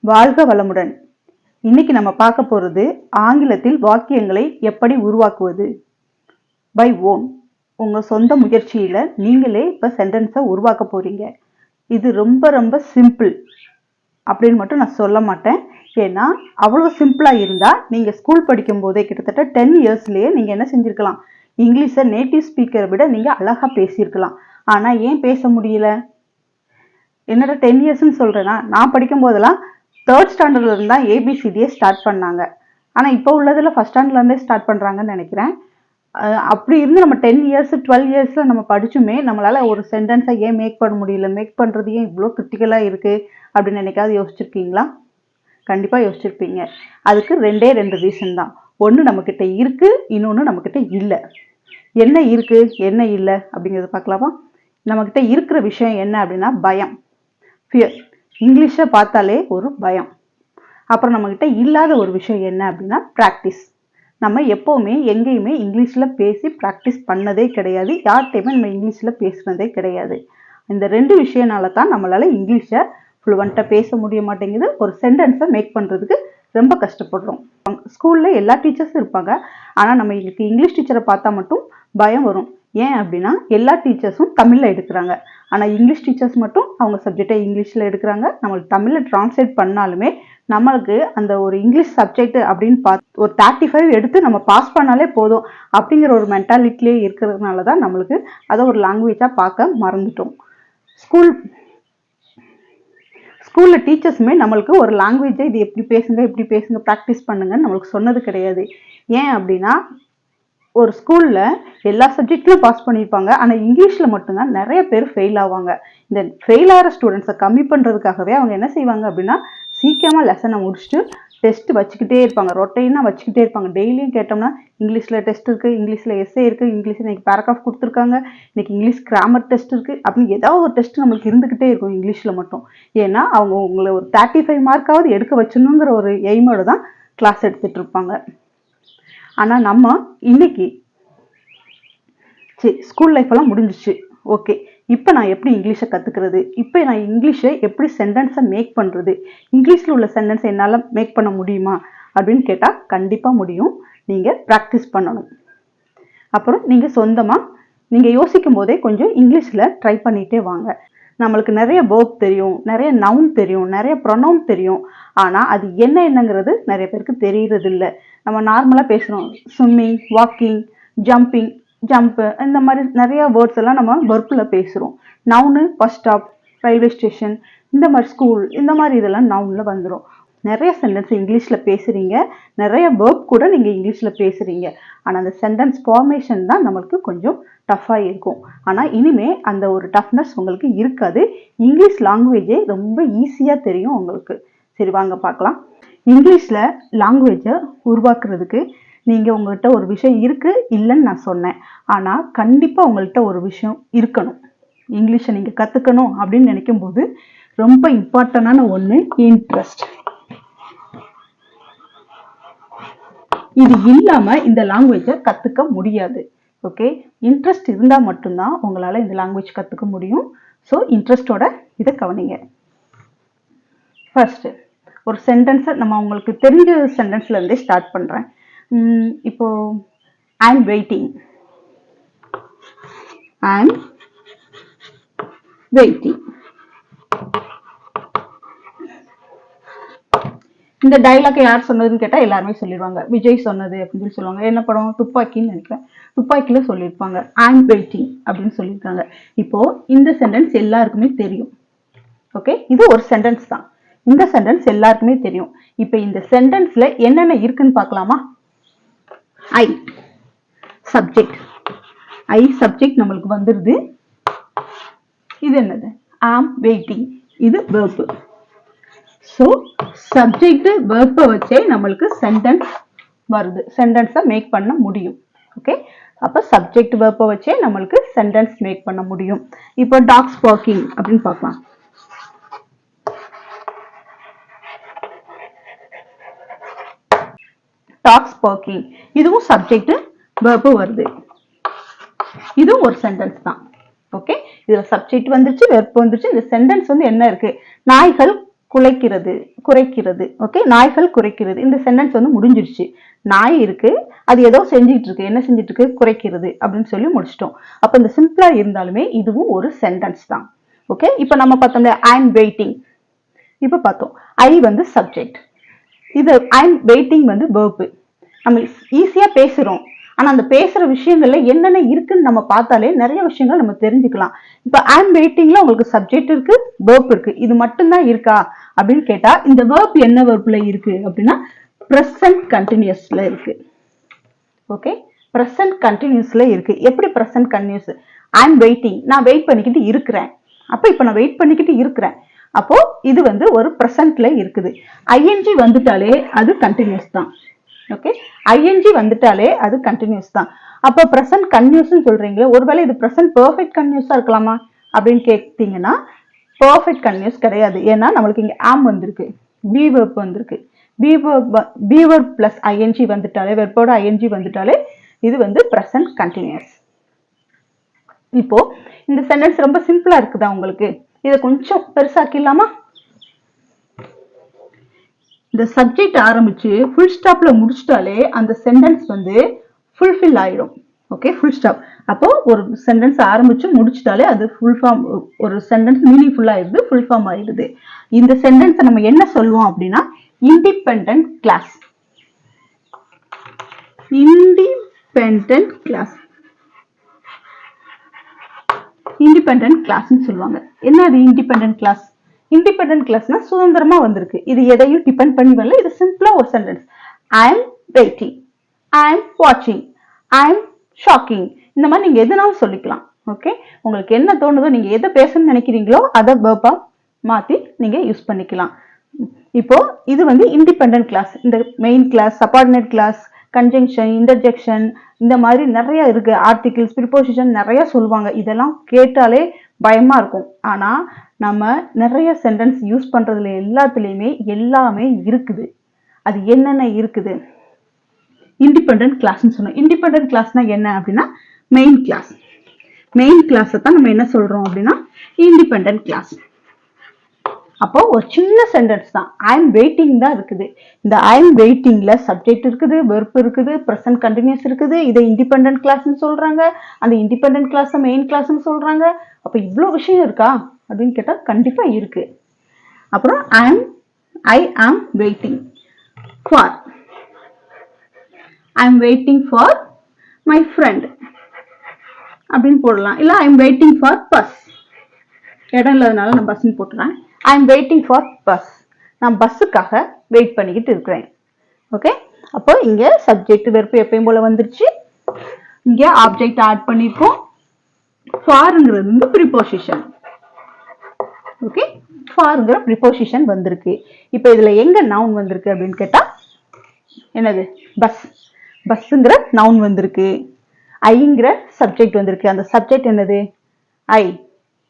வாழ்க வளமுடன். இன்னைக்கு நம்ம பார்க்க போறது ஆங்கிலத்தில் வாக்கியங்களை எப்படி உருவாக்குவது பை ஓன். உங்க சொந்த முயற்சியில நீங்களே இப்ப சென்டென்ஸை உருவாக்க போறீங்க. இது ரொம்ப ரொம்ப சிம்பிள் அப்படின்னு மட்டும் நான் சொல்ல மாட்டேன். ஏன்னா அவ்வளோ சிம்பிளா இருந்தா நீங்க ஸ்கூல் படிக்கும் போதே கிட்டத்தட்ட 10 இயர்ஸ்லயே நீங்க என்ன செஞ்சிருக்கலாம், இங்கிலீஷை நேட்டிவ் ஸ்பீக்கரை விட நீங்க அழகா பேசியிருக்கலாம். ஆனா ஏன் பேச முடியல? என்னோட 10 இயர்ஸ்ன்னு சொல்றேன்னா, நான் படிக்கும் போதெல்லாம் 3rd ஸ்டாண்டர்ட்ல இருந்தா ஏபிசிடியே ஸ்டார்ட் பண்ணாங்க. ஆனா இப்போ உள்ளதுல ஃபர்ஸ்ட் ஸ்டாண்டர்ட்ல இருந்தே ஸ்டார்ட் பண்றாங்கன்னு நினைக்கிறேன். அப்படி இருந்து நம்ம 10 இயர்ஸ் 12 இயர்ஸ்ல நம்ம படிச்சுமே நம்மளால ஒரு சென்டென்ஸை ஏன் மேக் பண்ண முடியல? மேக் பண்றது ஏன் இவ்வளோ கிரிட்டிக்கலா இருக்கு அப்படின்னு என்னைக்காவது யோசிச்சிருக்கீங்களா? கண்டிப்பா யோசிச்சிருப்பீங்க. அதுக்கு ரெண்டு ரீசன் தான். ஒன்று நம்ம கிட்ட இருக்கு, இன்னொன்று நம்ம கிட்ட இல்லை. என்ன இருக்கு என்ன இல்லை அப்படிங்கிறத பார்க்கலாமா? நம்ம கிட்ட இருக்கிற விஷயம் என்ன அப்படின்னா பயம், ஃபியர். இங்கிலீஷை பார்த்தாலே ஒரு பயம். அப்புறம் நம்மக்கிட்ட இல்லாத ஒரு விஷயம் என்ன அப்படின்னா ப்ராக்டிஸ். நம்ம எப்போவுமே எங்கேயுமே இங்கிலீஷில் பேசி ப்ராக்டிஸ் பண்ணதே கிடையாது. யார்கிட்டையுமே நம்ம இங்கிலீஷில் பேசுனதே கிடையாது. இந்த 2 விஷயனால தான் நம்மளால் இங்கிலீஷை ஃப்ளூவெண்ட்டாக பேச முடிய மாட்டேங்குது. ஒரு சென்டென்ஸை மேக் பண்ணுறதுக்கு ரொம்ப கஷ்டப்படுறோம். ஸ்கூலில் எல்லா டீச்சர்ஸும் இருப்பாங்க. ஆனால் நம்ம இன்னைக்கு இங்கிலீஷ் டீச்சரை பார்த்தா மட்டும் பயம் வரும். ஏன் அப்படின்னா எல்லா டீச்சர்ஸும் தமிழில் எடுக்கிறாங்க. ஆனால் இங்கிலீஷ் டீச்சர்ஸ் மட்டும் அவங்க சப்ஜெக்டை இங்கிலீஷில் எடுக்கிறாங்க. நம்மளுக்கு தமிழில் டிரான்ஸ்லேட் பண்ணாலுமே நம்மளுக்கு அந்த ஒரு இங்கிலீஷ் சப்ஜெக்ட் அப்படின்னு பார்த்து ஒரு 35 எடுத்து நம்ம பாஸ் பண்ணாலே போதும் அப்படிங்கிற ஒரு மென்டாலிட்டிலே இருக்கிறதுனால தான் நம்மளுக்கு அதை ஒரு லாங்குவேஜாக பார்க்க மறந்துட்டோம். ஸ்கூலில் டீச்சர்ஸுமே நம்மளுக்கு ஒரு லாங்குவேஜை இது எப்படி பேசுங்க ப்ராக்டிஸ் பண்ணுங்கன்னு நம்மளுக்கு சொன்னது கிடையாது. ஏன் அப்படின்னா ஒரு ஸ்கூலில் எல்லா சப்ஜெக்ட்லையும் பாஸ் பண்ணியிருப்பாங்க. ஆனால் இங்கிலீஷில் மட்டும்தான் நிறைய பேர் ஃபெயில் ஆவாங்க. இந்த ஃபெயில் ஆகிற ஸ்டூடெண்ட்ஸை கம்மி பண்ணுறதுக்காகவே அவங்க என்ன செய்வாங்க அப்படின்னா சீக்கிரமாக லெசனை முடிச்சுட்டு டெஸ்ட் வச்சுக்கிட்டே இருப்பாங்க. ரொட்டைனாக வச்சுக்கிட்டே இருப்பாங்க. டெய்லியும் கேட்டோம்னா இங்கிலீஷில் டெஸ்ட் இருக்குது, இங்கிலீஷில் எஸ்ஏ இருக்குது, இங்கிலீஷில் இன்னைக்கு பேராகிராஃப் கொடுத்துருக்காங்க, இன்னைக்கு இங்கிலீஷ் கிராமர் டெஸ்ட் இருக்குது அப்படின்னு ஏதாவது ஒரு டெஸ்ட் நம்மளுக்கு இருந்துக்கிட்டே இருக்கும் இங்கிலீஷில் மட்டும். ஏன்னா அவங்க உங்களை ஒரு 35 மார்க்காவது எடுக்க வச்சணுங்கிற ஒரு எய்மோடு தான் கிளாஸ் எடுத்துகிட்டு இருப்பாங்க. ஆனால் நம்ம இன்னைக்கு ஸ்கூல் லைஃப் எல்லாம் முடிஞ்சிச்சு, ஓகே, இப்போ நான் எப்படி இங்கிலீஷை கற்றுக்கிறது, இப்போ நான் இங்கிலீஷை எப்படி சென்டென்ஸை மேக் பண்ணுறது, இங்கிலீஷில் உள்ள சென்டென்ஸை என்னால் மேக் பண்ண முடியுமா அப்படின்னு கேட்டால் கண்டிப்பாக முடியும். நீங்கள் ப்ராக்டிஸ் பண்ணணும். அப்புறம் நீங்கள் சொந்தமாக நீங்கள் யோசிக்கும் போதே கொஞ்சம் இங்கிலீஷில் ட்ரை பண்ணிகிட்டே வாங்க. நம்மளுக்கு நிறைய வேர்ப் தெரியும், நிறைய நவுன் தெரியும், நிறைய ப்ரொனவுன் தெரியும். ஆனால் அது என்னங்கிறது நிறைய பேருக்கு தெரியறது இல்லை. நம்ம நார்மலாக பேசுகிறோம், ஸ்விம்மிங், வாக்கிங், ஜம்பிங், ஜம்ப்பு, இந்த மாதிரி நிறைய வேர்ட்ஸ் எல்லாம் நம்ம வெர்பில் பேசுகிறோம். Noun bus stop, railway station, இந்த மாதிரி ஸ்கூல், இந்த மாதிரி இதெல்லாம் நவுனில் வந்துடும். நிறைய சென்டென்ஸ் இங்கிலீஷில் பேசுகிறீங்க, நிறைய வேர்ப் கூட நீங்கள் இங்கிலீஷில் பேசுகிறீங்க. ஆனால் அந்த சென்டென்ஸ் ஃபார்மேஷன் தான் நம்மளுக்கு கொஞ்சம் டஃப்பாக இருக்கும். ஆனால் இனிமே அந்த ஒரு டஃப்னஸ் உங்களுக்கு இருக்காது. இங்கிலீஷ் லாங்குவேஜே ரொம்ப ஈஸியாக தெரியும் உங்களுக்கு. சரி, வாங்க பார்க்கலாம். இங்கிலீஷில் லாங்குவேஜை உருவாக்குறதுக்கு நீங்கள் உங்கள்கிட்ட ஒரு விஷயம் இருக்குது இல்லைன்னு நான் சொன்னேன். ஆனால் கண்டிப்பாக உங்கள்கிட்ட ஒரு விஷயம் இருக்கணும். இங்கிலீஷை நீங்கள் கற்றுக்கணும் அப்படின்னு நினைக்கும் போது ரொம்ப இம்பார்ட்டண்டான ஒன்று இன்ட்ரெஸ்ட். இது இல்லாமல் இந்த லாங்குவேஜை கற்றுக்க முடியாது. ஓகே, இன்ட்ரெஸ்ட் இருந்தால் மட்டும்தான் உங்களால் இந்த லாங்குவேஜ் கற்றுக்க முடியும். ஸோ இன்ட்ரெஸ்டோட இதை கவனிங்க. ஃபர்ஸ்ட் ஒரு சென்டென்ஸை நம்ம உங்களுக்கு தெரிஞ்ச சென்டென்ஸ்லேருந்தே ஸ்டார்ட் பண்ணுறேன். இப்போ ஐ am waiting, I am waiting. இந்த டைலாக் யார் சொன்னதுன்னு கேட்டால் எல்லாருமே சொல்லிடுவாங்க, விஜய் சொன்னது அப்படின்னு சொல்லி சொல்லுவாங்க. என்ன படம்? துப்பாக்கின்னு நினைக்கிறேன். துப்பாக்கியில் சொல்லியிருப்பாங்க ஐ எம் வெயிட்டிங் அப்படின்னு சொல்லியிருக்காங்க. இப்போ இந்த சென்டென்ஸ் எல்லாருக்குமே தெரியும். ஓகே, இது ஒரு சென்டென்ஸ் தான். இந்த சென்டென்ஸ் எல்லாருக்குமே தெரியும். இப்போ இந்த சென்டென்ஸ்ல என்னென்ன இருக்குன்னு பார்க்கலாமா? ஐ சப்ஜெக்ட், ஐ சப்ஜெக்ட் நம்மளுக்கு வந்துருது. இது என்னது? ஆம் வெயிட்டிங், இது வெர்பு. ஸோ சப்ஜெக்ட் வெர்பை வச்சே நம்மளுக்கு சென்டென்ஸ் வருது, சென்டென்ஸை மேக் பண்ண முடியும். ஓகே, அப்போ சப்ஜெக்ட் வெர்பை வச்சே நம்மளுக்கு சென்டென்ஸ் மேக் பண்ண முடியும். இப்போ டாக்ஸ் பார்க்கிங் அப்படின்னு பார்க்கலாம். டாக்ஸ் பார்க்கிங், இதுவும் சப்ஜெக்ட் வெர்பு வருது. இதுவும் ஒரு சென்டென்ஸ் தான். ஓகே, இதுல சப்ஜெக்ட் வந்துருச்சு, வெர்பு வந்துருச்சு. இந்த சென்டென்ஸ் வந்து என்ன இருக்கு? நாய்கள் குலைக்கிறது, குறைக்கிறது. ஓகே, நாய்கள் குறைக்கிறது. இந்த சென்டென்ஸ் வந்து முடிஞ்சிருச்சு. நாய் இருக்கு, அது ஏதோ செஞ்சுட்டு இருக்கு. என்ன செஞ்சுட்டு இருக்கு? குறைக்கிறது அப்படின்னு சொல்லி முடிச்சிட்டோம். அப்ப இந்த சிம்பிளா இருந்தாலுமே இதுவும் ஒரு சென்டென்ஸ் தான். ஓகே, இப்ப நம்ம பார்த்தோம்ல ஐ அம் வெயிட்டிங். இப்ப பார்த்தோம் ஐ வந்து சப்ஜெக்ட், இது ஐ அம் வெயிட்டிங் வந்து வெர்ப். நம்ம ஈஸியா பேசுறோம், ஆனா அந்த பேசுற விஷயங்கள்ல என்னென்ன இருக்குன்னு நம்ம பார்த்தாலே நிறைய விஷயங்கள் நம்ம தெரிஞ்சுக்கலாம். இப்ப ஐ அம் வெயிட்டிங்ல உங்களுக்கு சப்ஜெக்ட் இருக்கு, வெர்ப் இருக்கு. இது மட்டும்தான் இருக்கா அப்படின்னு கேட்டா இந்த வெர்ப் என்ன வெர்ப்ல இருக்கு அப்படின்னா பிரசன்ட் கண்டினியூஸ்ல இருக்கு. ஓகே, பிரசன்ட் கண்டினியூஸ்ல இருக்கு. எப்படி present continuous? I am waiting, நான் வெயிட் பண்ணிக்கிட்டு இருக்கிறேன். அப்ப இப்ப நான் வெயிட் பண்ணிக்கிட்டு இருக்கிறேன், அப்போ இது வந்து ஒரு பிரசன்ட்ல இருக்குது. ஐஎன்ஜி வந்துட்டாலே அது கண்டினியூஸ் தான். ஓகே, ஐஎன்ஜி வந்துட்டாலே அது கண்டினியூஸ் தான். அப்போ பிரசன்ட் கண்டினியூஸ் சொல்றீங்களே, ஒருவேளை இது பிரசன்ட் பெர்ஃபெக்ட் கண்டினியூஸா இருக்கலாமா அப்படின்னு கேட்டீங்கன்னா பெர்ஃபெக்ட் கண்டினியூஸ் கிடையாது. ஏன்னா நம்மளுக்கு இங்க ஆம் வந்திருக்கு, பி வெர்ப் வந்திருக்கு. பி வெர்ப் பிளஸ் ஐஎன்ஜி வந்துட்டாலே, வெர்போட ஐஎன்ஜி வந்துட்டாலே இது வந்து பிரசன்ட் கண்டினியூஸ். இப்போ இந்த சென்டென்ஸ் ரொம்ப சிம்பிளா இருக்குதா உங்களுக்கு? இதை கொஞ்சம் பெருசாக்கிடலாமா? இந்த சப்ஜெக்ட் ஆரம்பிச்சு ஃபுல் ஸ்டாப்ல முடிச்சிட்டாலே அந்த சென்டென்ஸ் வந்து ஃபுல்ஃபில் ஆயிடும். Okay, full stop. அப்போ ஒரு சென்டென்ஸ் ஆரம்பிச்சு முடிச்சிட்டாலே அது ஃபுல் ஃபார்ம், ஒரு சென்டென்ஸ் மீனிங்ஃபுல் ஆயிடுது, ஃபுல் ஃபார்ம் ஆயிடுது. இந்த சென்டென்ஸை நம்ம என்ன சொல்லுவோம் அப்படின்னா independent clause. Independent clause, independent கிளாஸ்னு சொல்லுவாங்க. என்ன அது இண்டிபெண்டன்ட் கிளாஸ்? இண்டிபெண்டன்ட் கிளாஸ்னா சுதந்திரமா வந்திருக்கு, இது எதையும் டிபெண்ட் பண்ணி வரல. இது சிம்பிளா ஒரு சென்டென்ஸ். ஐ அம் வெயிட்டிங், ஐ அம் வாட்சிங், ஐ அம் ஷாக்கிங். இந்த மாதிரி நீங்க எதுனாலும் சொல்லிக்கலாம். ஓகே, உங்களுக்கு என்ன தோணுதோ, நீங்க எதை பேசணும்னு நினைக்கிறீங்களோ அதை வெர்பா மாத்தி நீங்க யூஸ் பண்ணிக்கலாம். இப்போ இது வந்து இண்டிபெண்டன்ட் கிளாஸ். இந்த main clause, subordinate clause, conjunction, interjection, இந்த மாதிரி நிறைய இருக்கு. ஆர்டிகிள்ஸ், ப்ரிபோசிஷன் நிறைய சொல்லுவாங்க. இதெல்லாம் கேட்டாலே பயமா இருக்கும். ஆனா நம்ம நிறைய சென்டென்ஸ் யூஸ் பண்றதுல எல்லாத்துலயுமே எல்லாமே இருக்குது. அது என்னென்ன இருக்குது? இண்டிபெண்டன்ட் கிளாஸ்னு சொன்னோம். இண்டிபெண்டன்ட் கிளாஸ்னா என்ன அப்படின்னா மெயின் கிளாஸ். மெயின் கிளாஸை தான் நம்ம என்ன சொல்றோம் அப்படின்னா இண்டிபெண்டன்ட் கிளாஸ். அப்போ ஒரு சின்ன சென்டென்ஸ் தான், ஐ அம் வெயிட்டிங் தான் இருக்குது. இந்த ஐ அம் வெயிட்டிங்ல சப்ஜெக்ட் இருக்குது, வெர்ப் இருக்குது, பிரசன்ட் கண்டினியூஸ் இருக்குது. இதை இண்டிபெண்டன்ட் கிளாஸ்னு சொல்றாங்க. அந்த இண்டிபெண்டன்ட் கிளாஸ் மெயின் கிளாஸ்னு சொல்றாங்க. அப்ப இவ்வளவு விஷயம் இருக்கா அப்படின்னு கேட்டா கண்டிப்பா இருக்கு. அப்புறம் I am waiting for, I am waiting for my friend அப்படின்னு போடலாம். இல்ல I am waiting for bus, இடம் இல்லாதனால நான் பஸ்ன்னு போட்டுறேன். I am waiting for bus, நான் பஸ்ஸுக்காக வெயிட் பண்ணிக்கிட்டு இருக்கிறேன். ஓகே, அப்போ இங்க சப்ஜெக்ட் வெர்ப் எப்பயும் போல வந்துருச்சு. இங்க ஆப்ஜெக்ட் ஆட் பண்ணிருக்கோம். ஃபார்ங்கிறது வந்து ப்ரிபோசிஷன். ஓகே, ஃபார்ங்கிற ப்ரிபோசிஷன் வந்திருக்கு. இப்போ இதுல எங்க நவுன் வந்திருக்கு அப்படின்னு கேட்டா என்னது? பஸ். பஸ்ங்கிற நவுன் வந்திருக்கு. ஐங்கிற சப்ஜெக்ட் வந்திருக்கு. அந்த சப்ஜெக்ட் என்னது? ஐ.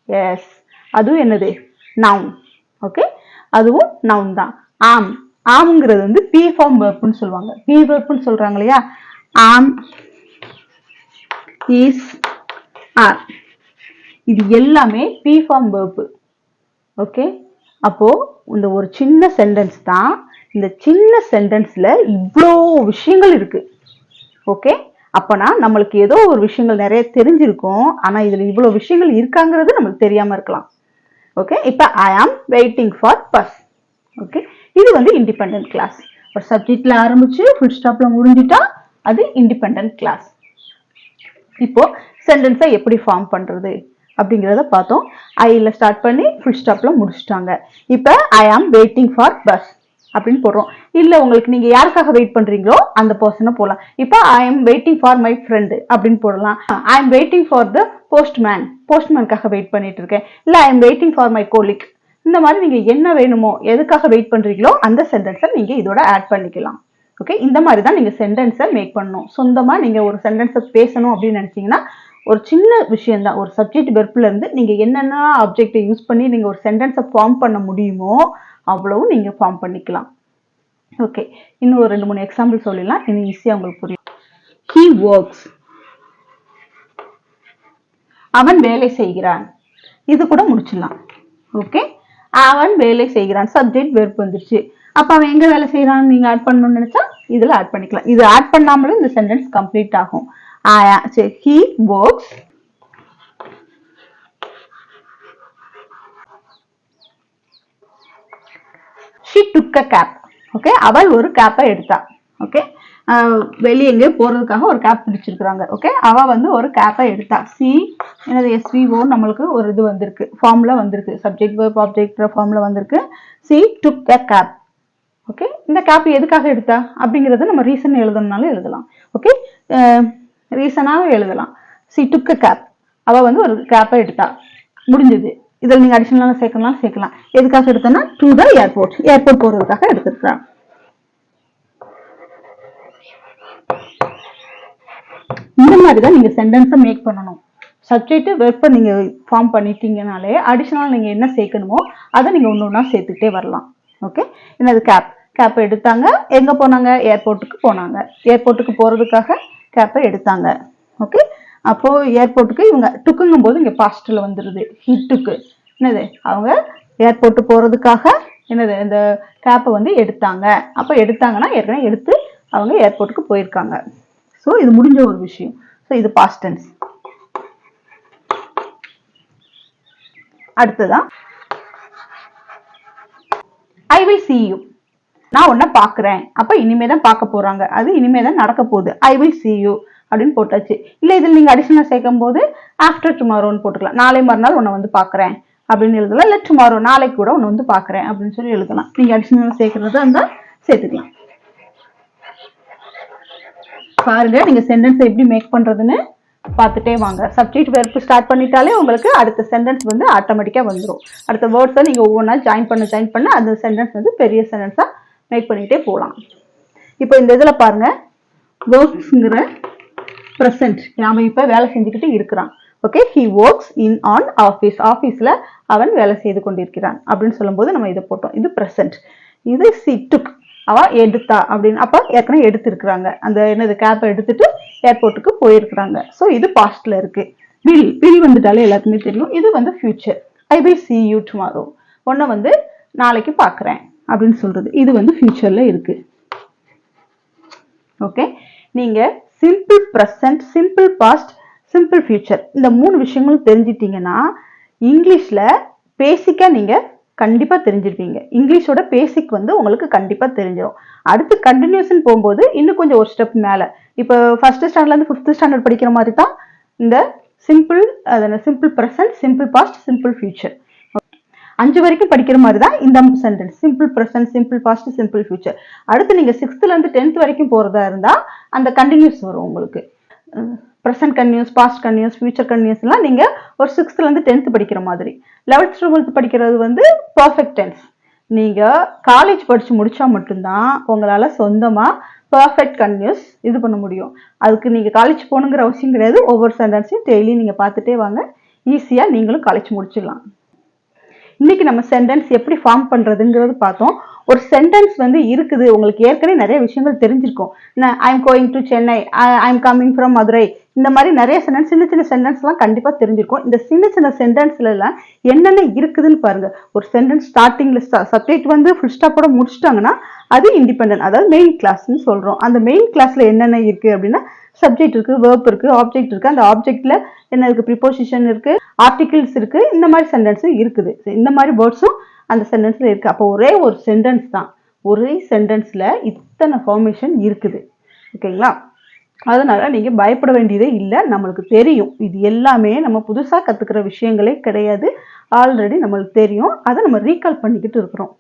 எஸ், அதுவும் என்னது? நவுன். ஓகே, அதுவும் நவுன் தான். ஆம், ஆம்ங்கிறது வந்து பி ஃபார்ம் வெர்ப்னு சொல்லுவாங்க. பி வெர்ப்னு சொல்றாங்க இல்லையா? ஆம், இஸ், ஆர், இது எல்லாமே பி ஃபார்ம் வெர்ப். ஓகே, அப்போ இந்த ஒரு சின்ன சென்டென்ஸ் தான். இந்த சின்ன சென்டென்ஸ்ல இவ்வளோ விஷயங்கள் இருக்கு. ஓகே, அப்பனா நம்மளுக்கு ஏதோ ஒரு விஷயங்கள் நிறைய தெரிஞ்சிருக்கும். ஆனா இதுல இவ்வளவு விஷயங்கள் இருக்காங்கிறது நம்மளுக்கு தெரியாம இருக்கலாம். ஓகே, இப்ப ஐ am waiting for bus. Okay, இது வந்து இண்டிபெண்டன்ட் கிளாஸ். ஒரு சப்ஜெக்ட்ல ஆரம்பிச்சு ஃபுல் ஸ்டாப்ல முடிஞ்சிட்டா அது இண்டிபெண்டன்ட் கிளாஸ். இப்போ சென்டென்ஸை எப்படி ஃபார்ம் பண்றது அப்படிங்கிறத பார்த்தோம். ஐல ஸ்டார்ட் பண்ணி ஃபுல் ஸ்டாப்ல முடிச்சிட்டாங்க. இப்ப ஐ ஆம் வெயிட்டிங் ஃபார் பஸ் அப்படின்னு போடுறோம். இல்ல உங்களுக்கு நீங்க யாருக்காக வெயிட் பண்றீங்களோ அந்த பர்சனை போடலாம். இப்ப I am waiting for my friend அப்படின்னு போடலாம். I am waiting for the postman, போஸ்ட்மேனுக்காக வெயிட் பண்ணிட்டு இருக்கேன். இல்ல I am waiting for my colleague. இந்த மாதிரி நீங்க என்ன வேணுமோ, எதுக்காக வெயிட் பண்றீங்களோ அந்த சென்டென்ஸை நீங்க இதோட ஆட் பண்ணிக்கலாம். ஓகே, இந்த மாதிரி தான் நீங்க சென்டென்ஸை மேக் பண்ணணும். சொந்தமா நீங்க ஒரு சென்டென்ஸை பேசணும் அப்படின்னு நினைச்சீங்கன்னா ஒரு சின்ன விஷயம் தான். ஒரு சப்ஜெக்ட் வெர்ப்ல இருந்து நீங்க என்னென்ன ஆப்ஜெக்டை யூஸ் பண்ணி நீங்க ஒரு சென்டென்ஸை ஃபார்ம் பண்ண முடியுமோ அவ்வளவு நீங்க ஃபார்ம் பண்ணிக்கலாம். ஓகே, இன்னும் ஒரு 2-3 எக்ஸாம்பிள் சொல்லலாம், இன்னும் ஈஸியா உங்களுக்கு புரியும். he works, அவன் வேலை செய்கிறான். இது கூட முடிச்சிடலாம். ஓகே, அவன் வேலை செய்கிறான். சப்ஜெக்ட் வெர்ப் வந்துருச்சு. அப்ப அவன் எங்க வேலை செய்யறான்னு நீங்க ஆட் பண்ணணும்னு நினைச்சா இதுல ஆட் பண்ணிக்கலாம். இது ஆட் பண்ணாமலும் இந்த சென்டென்ஸ் கம்ப்ளீட் ஆகும். he works she took a cab. Okay, அவள் ஒரு கேப்பை எடுத்தா. ஓகே, வெளியே எங்கே போறதுக்காக ஒரு கேப் பிடிச்சிருக்கிறாங்க. ஓகே, அவ வந்து ஒரு கேப்பை எடுத்தா. என்னது SVO நம்மளுக்கு ஒரு இது வந்திருக்கு, ஃபார்ம்ல வந்திருக்கு, சப்ஜெக்ட் வெர்ப் ஆப்ஜெக்ட் ஃபார்ம்ல வந்திருக்கு. she took a cab. Okay, இந்த கேப் எதுக்காக எடுத்தா அப்படிங்கறத நம்ம ரீசன் எழுதணும்னாலும் எழுதலாம். ஓகே, ரீசனாவும் எழுதலாம். she took a cab. அவ வந்து ஒரு கேப்பை எடுத்தா, முடிஞ்சது. இதில் நீங்க அடிஷனலாக சேர்க்கலாம். எதுக்காக எடுத்தனா டு த ஏர்போர்ட் போறதுக்காக எடுத்துருக்கான். இந்த மாதிரிதான் நீங்க சென்டென்ஸை மேக் பண்ணணும். சப்ஜெக்ட் வெர்பை நீங்க ஃபார்ம் பண்ணிட்டீங்கனாலே அடிஷனல் நீங்க என்ன சேர்க்கணுமோ அதை நீங்க ஒன்னொன்னா சேர்த்துக்கிட்டே வரலாம். ஓகே, என்னது கேப்பை எடுத்தாங்க. எங்க போனாங்க? ஏர்போர்ட்டுக்கு போனாங்க. ஏர்போர்ட்டுக்கு போறதுக்காக கேப்பை எடுத்தாங்க. ஓகே, அப்போ ஏர்போர்ட்டுக்கு இவங்க டுக்குங்கும் போது இங்க பாஸ்ட்ல வந்துருது. ஹிட்டுக்கு என்னது அவங்க ஏர்போர்ட்டு போறதுக்காக என்னது இந்த கேப்பை வந்து எடுத்தாங்க. அப்போ எடுத்தாங்கன்னா ஏற்கனவே எடுத்து அவங்க ஏர்போர்ட்டுக்கு போயிருக்காங்க. ஸோ இது முடிஞ்ச ஒரு விஷயம். ஸோ இது பாஸ்ட் டென்ஸ். அடுத்ததான் ஐ வில் see you. நான் உன்னை பாக்குறேன். அப்ப இனிமேதான் பார்க்க போறாங்க, அது இனிமேதான் நடக்க போகுது. ஐ வில் see you அப்படின்னு போட்டாச்சு. இல்ல இதில் நீங்க அடிஷனல் சேர்க்கும் போது ஆஃப்டர் டுமாரோன்னு போட்டுக்கலாம். நாளை மறுநாள் உன்னை வந்து பாக்குறேன் அப்படின்னு எழுதலாம். இல்ல டுமாரோ நாளைக்கு கூட உன்னை வந்து பாக்குறேன் அப்படின்னு சொல்லி எழுதலாம். நீங்க அடிஷனல் சேர்க்கறதா இருந்தா சேர்த்துக்கலாம். பாருங்க, நீங்க சென்டென்ஸ் எப்படி மேக் பண்றதுன்னு பார்த்துட்டே வாங்க. சப்ஜெக்ட் வெர்ப் ஸ்டார்ட் பண்ணிட்டாலே உங்களுக்கு அடுத்த சென்டென்ஸ் வந்து ஆட்டோமேட்டிக்கா வந்துடும். அடுத்த வேர்ட்ஸை நீங்க ஒவ்வொன்றா ஜாயின் பண்ண அந்த சென்டென்ஸ் வந்து பெரிய சென்டென்ஸா மேக் பண்ணிட்டே போகலாம். இப்போ இந்த இதுல பாருங்க, ஒர்க்ஸ்ங்கிற பிரசன்ட் நாம இப்ப வேலை செஞ்சுக்கிட்டு இருக்கிறான். Okay, he works in on office. ஆபீஸ்ல அவன் வேலை செய்து கொண்டிருக்கிறான் அப்படின்னு சொல்லும் போது நம்ம இதை போட்டோம். இது பிரசன்ட். இது she took, அவ எடுத்தா அப்படின்னு. அப்ப ஏற்கனவே எடுத்திருக்கிறாங்க. அந்த என்னது கேப்பை எடுத்துட்டு ஏர்போர்ட்டுக்கு போயிருக்கிறாங்க. ஸோ இது பாஸ்ட்ல இருக்கு. வில் வந்துட்டாலே எல்லாருக்குமே தெரியும். இது வந்து future. I will see you tomorrow. ஒன்ன வந்து நாளைக்கு பாக்குறேன் அப்படின்னு சொல்றது. இது வந்து ஃபியூச்சர்ல இருக்கு. ஓகே, நீங்க simple present, simple past, simple future இந்த 3 விஷயங்களும் தெரிஞ்சிட்டீங்கன்னா இங்கிலீஷ்ல பேசிக்கா நீங்க கண்டிப்பா தெரிஞ்சிருப்பீங்க. இங்கிலீஷோட பேசிக் வந்து உங்களுக்கு கண்டிப்பா தெரிஞ்சிடும். அடுத்து கண்டினியூஷன் போகும்போது இன்னும் கொஞ்சம் ஒரு ஸ்டெப் மேல, இப்போ ஃபர்ஸ்ட் ஸ்டாண்டர்ட்ல இருந்து 5th ஸ்டாண்டர்ட் படிக்கிற மாதிரி தான் இந்த simple present, simple past, simple future 5 வரைக்கும் படிக்கிற மாதிரி தான் இந்த sentence. Simple present, simple past, simple future. அடுத்து நீங்க 6th இருந்து 10th வரைக்கும் போறதா இருந்தா அந்த கண்டினியூஸ் வரும் உங்களுக்கு. Present continuous, past continuous, future continuous எல்லாம் நீங்க ஒரு 6th இருந்து 10th படிக்கிற மாதிரி. 11th to 12th படிக்கிறது வந்து பர்ஃபெக்ட் டென்ஸ். நீங்க காலேஜ் படிச்சு முடிச்சா மட்டும்தான் உங்களால சொந்தமா பர்ஃபெக்ட் கண்டினியூஸ் இது பண்ண முடியும். அதுக்கு நீங்க காலேஜ் போகணுங்கிற அவசியம் கிடையாது. ஒவ்வொரு சென்டென்ஸையும் டெய்லி நீங்க பார்த்துட்டே வாங்க. ஈஸியா நீங்களும் காலேஜ் முடிச்சிடலாம். இன்னைக்கு நம்ம சென்டென்ஸ் எப்படி ஃபார்ம் பண்றதுங்கிறது பார்த்தோம். ஒரு சென்டென்ஸ் வந்து இருக்குது, உங்களுக்கு ஏற்கனவே நிறைய விஷயங்கள் தெரிஞ்சிருக்கும். I am going to Chennai, I am coming from Madurai, இந்த மாதிரி நிறைய சென்டென்ஸ், சின்ன சென்டென்ஸ் எல்லாம் கண்டிப்பா தெரிஞ்சிருக்கும். இந்த சின்ன சென்டென்ஸ்ல எல்லாம் என்னென்ன இருக்குதுன்னு பாருங்க. ஒரு சென்டென்ஸ் ஸ்டார்டிங்ல சப்ஜெக்ட் வந்து ஃபுல் ஸ்டாப்போட முடிச்சிட்டாங்கன்னா அது இண்டிபெண்டன்ட், அதாவது மெயின் கிளாஸ்ன்னு சொல்றோம். அந்த மெயின் கிளாஸ்ல என்னென்ன இருக்கு அப்படின்னா சப்ஜெக்ட் இருக்கு, வெர்ப் இருக்கு, ஆப்ஜெக்ட் இருக்கு. அந்த ஆப்ஜெக்ட்ல என்ன இருக்கு? ப்ரிபோசிஷன் இருக்கு, ஆர்டிகிள்ஸ் இருக்கு, இந்த மாதிரி சென்டென்ஸ் இருக்குது. இந்த மாதிரி வேர்ட்ஸும் அந்த சென்டென்ஸ்ல இருக்கு. அப்போ ஒரே ஒரு சென்டென்ஸ் தான், ஒரே சென்டென்ஸ்ல இத்தனை ஃபார்மேஷன் இருக்குது. ஓகேங்களா? அதனால நீங்க பயப்பட வேண்டியதே இல்லை. நம்மளுக்கு தெரியும், இது எல்லாமே நம்ம புதுசா கத்துக்கிற விஷயங்களே கிடையாது. ஆல்ரெடி நம்மளுக்கு தெரியும். அதை நம்ம ரீகால் பண்ணிக்கிட்டு இருக்கிறோம்.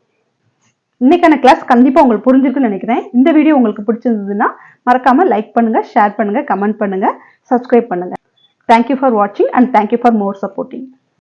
இன்னைக்கான கிளாஸ் கண்டிப்பா உங்களுக்கு புரிஞ்சிருக்குன்னு நினைக்கிறேன். இந்த வீடியோ உங்களுக்கு பிடிச்சிருந்ததுன்னா மறக்காம லைக் பண்ணுங்க, ஷேர் பண்ணுங்க, கமெண்ட் பண்ணுங்க, சப்ஸ்கிரைப் பண்ணுங்க. Thank you for watching and thank you for more supporting.